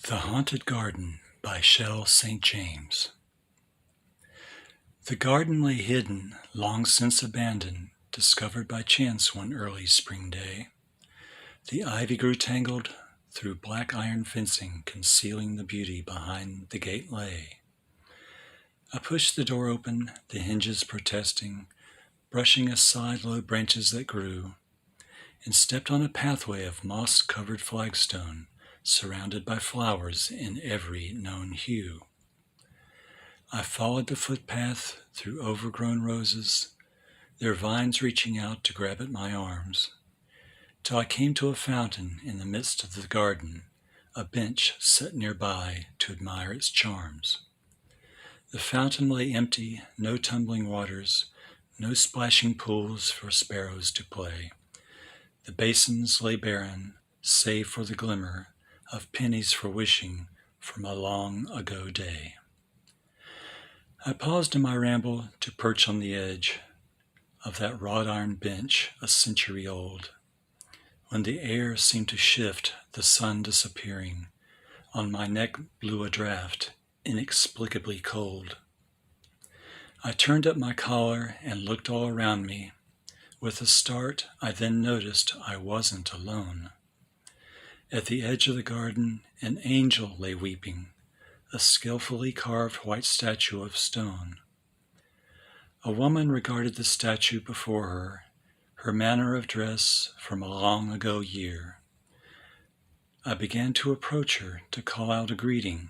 The Haunted Garden by Shel St. James. The garden lay hidden, long since abandoned, discovered by chance one early spring day. The ivy grew tangled through black iron fencing, concealing the beauty behind the gate lay. I pushed the door open, the hinges protesting, brushing aside low branches that grew, and stepped on a pathway of moss-covered flagstone, surrounded by flowers in every known hue. I followed the footpath through overgrown roses, their vines reaching out to grab at my arms, till I came to a fountain in the midst of the garden, a bench set nearby to admire its charms. The fountain lay empty, no tumbling waters, no splashing pools for sparrows to play. The basins lay barren, save for the glimmer of pennies for wishing from a long-ago day. I paused in my ramble to perch on the edge of that wrought-iron bench a century old, when the air seemed to shift, the sun disappearing. On my neck blew a draught, inexplicably cold. I turned up my collar and looked all around me. With a start, I then noticed I wasn't alone. At the edge of the garden, an angel lay weeping, a skillfully carved white statue of stone. A woman regarded the statue before her, her manner of dress from a long ago year. I began to approach her to call out a greeting,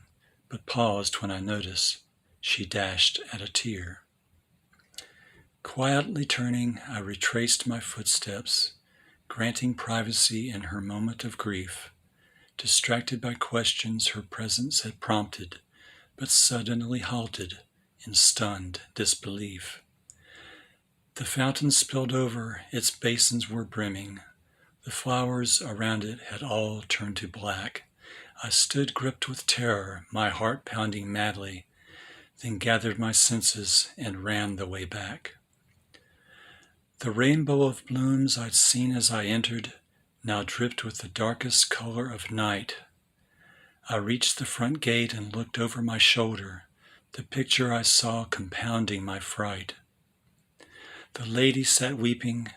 but paused when I noticed she dashed at a tear. Quietly turning, I retraced my footsteps, granting privacy in her moment of grief, distracted by questions her presence had prompted, but suddenly halted in stunned disbelief. The fountain spilled over, its basins were brimming. The flowers around it had all turned to black. I stood gripped with terror, my heart pounding madly, then gathered my senses and ran the way back. The rainbow of blooms I'd seen as I entered now dripped with the darkest color of night. I reached the front gate and looked over my shoulder, the picture I saw compounding my fright. The lady sat weeping,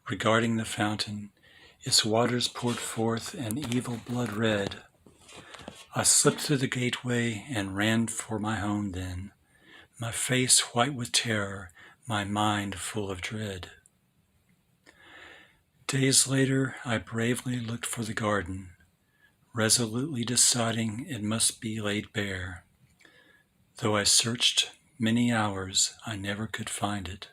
regarding the fountain, its waters poured forth an evil blood red. I slipped through the gateway and ran for my home then, my face white with terror, my mind full of dread. Days later, I bravely looked for the garden, resolutely deciding it must be laid bare. Though I searched many hours, I never could find it.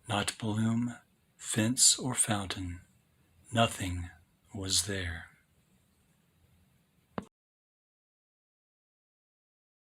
Not bloom, fence, or fountain, nothing was there.